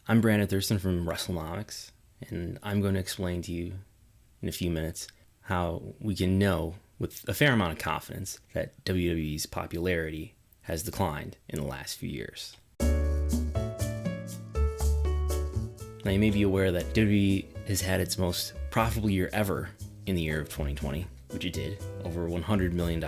I'm Brandon Thurston from Wrestlenomics, and I'm going to explain to you in a few minutes how we can know with a fair amount of confidence that WWE's popularity has declined in the last few years. Now, you may be aware that WWE has had its most profitable year ever in the year of 2020, which it did, over $100 million.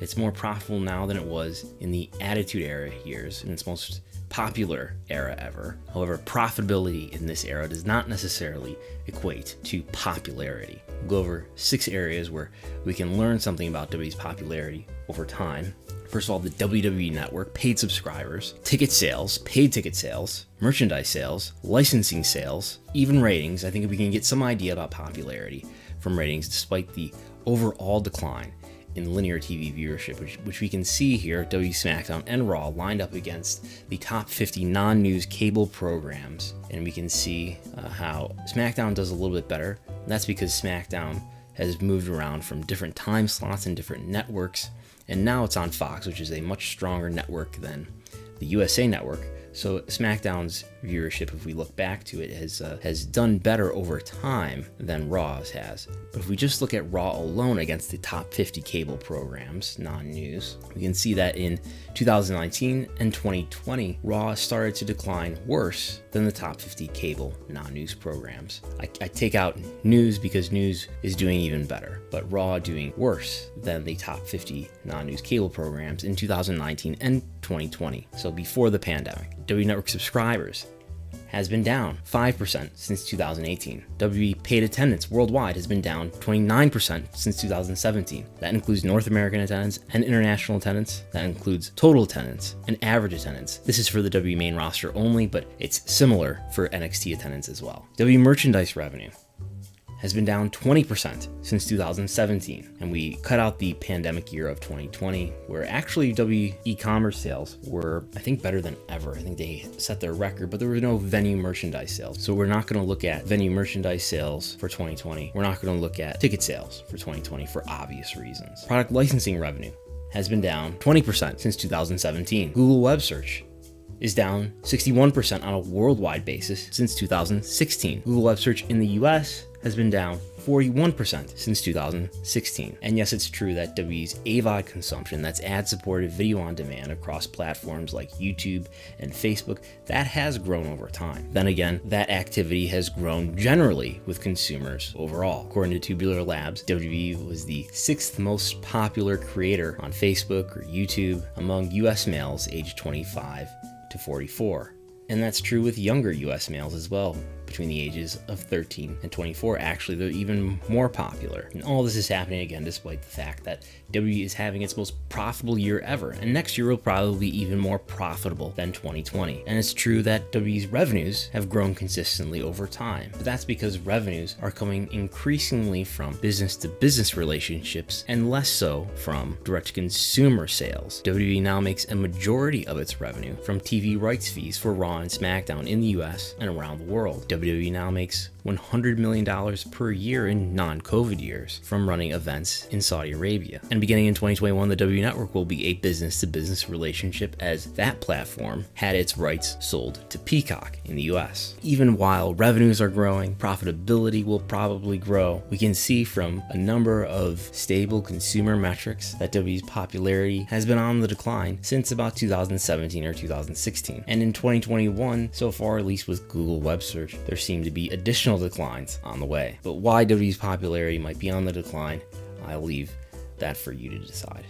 It's more profitable now than it was in the Attitude Era years, in its most popular era ever. However, profitability in this era does not necessarily equate to popularity. We'll go over 6 areas where we can learn something about WWE's popularity over time. First of all, the WWE Network, paid subscribers, ticket sales, paid ticket sales, merchandise sales, licensing sales, even ratings. I think we can get some idea about popularity from ratings despite the overall decline in linear TV viewership, which we can see here. WWE SmackDown and Raw lined up against the top 50 non-news cable programs, and we can see how SmackDown does a little bit better. And that's because SmackDown has moved around from different time slots and different networks, and now it's on Fox, which is a much stronger network than the USA Network. So SmackDown's viewership, if we look back to it, has done better over time than Raw's has. But if we just look at Raw alone against the top 50 cable programs, non-news, we can see that in 2019 and 2020, Raw started to decline worse than the top 50 cable non-news programs. I take out news because news is doing even better, but Raw doing worse than the top 50 non-news cable programs in 2019 and 2020, so before the pandemic. WWE Network subscribers has been down 5% since 2018. WWE paid attendance worldwide has been down 29% since 2017. That includes North American attendance and international attendance. That includes total attendance and average attendance. This is for the WWE main roster only, but it's similar for NXT attendance as well. WWE merchandise revenue has been down 20% since 2017. And we cut out the pandemic year of 2020, where actually eCommerce sales were, I think, better than ever. I think they set their record, but there were no venue merchandise sales. So we're not gonna look at venue merchandise sales for 2020. We're not gonna look at ticket sales for 2020 for obvious reasons. Product licensing revenue has been down 20% since 2017. Google web search is down 61% on a worldwide basis since 2016. Google web search in the US has been down 41% since 2016. And yes, it's true that WWE's AVOD consumption, that's ad-supported video on demand across platforms like YouTube and Facebook, that has grown over time. Then again, that activity has grown generally with consumers overall. According to Tubular Labs, WWE was the 6th most popular creator on Facebook or YouTube among US males aged 25 to 44. And that's true with younger US males as well. Between the ages of 13 and 24, actually, they're even more popular. And all this is happening again despite the fact that WWE is having its most profitable year ever, and next year will probably be even more profitable than 2020. And it's true that WWE's revenues have grown consistently over time, but that's because revenues are coming increasingly from business-to-business relationships and less so from direct-to-consumer sales. WWE now makes a majority of its revenue from TV rights fees for Raw and SmackDown in the US and around the world. WWE now makes $100 million per year in non-COVID years from running events in Saudi Arabia. And beginning in 2021, the WWE Network will be a business-to-business relationship as that platform had its rights sold to Peacock in the US. Even while revenues are growing, profitability will probably grow. We can see from a number of stable consumer metrics that WWE's popularity has been on the decline since about 2017 or 2016. And in 2021, so far, at least with Google web search, there seem to be additional declines on the way. But why WWE's popularity might be on the decline, I'll leave that for you to decide.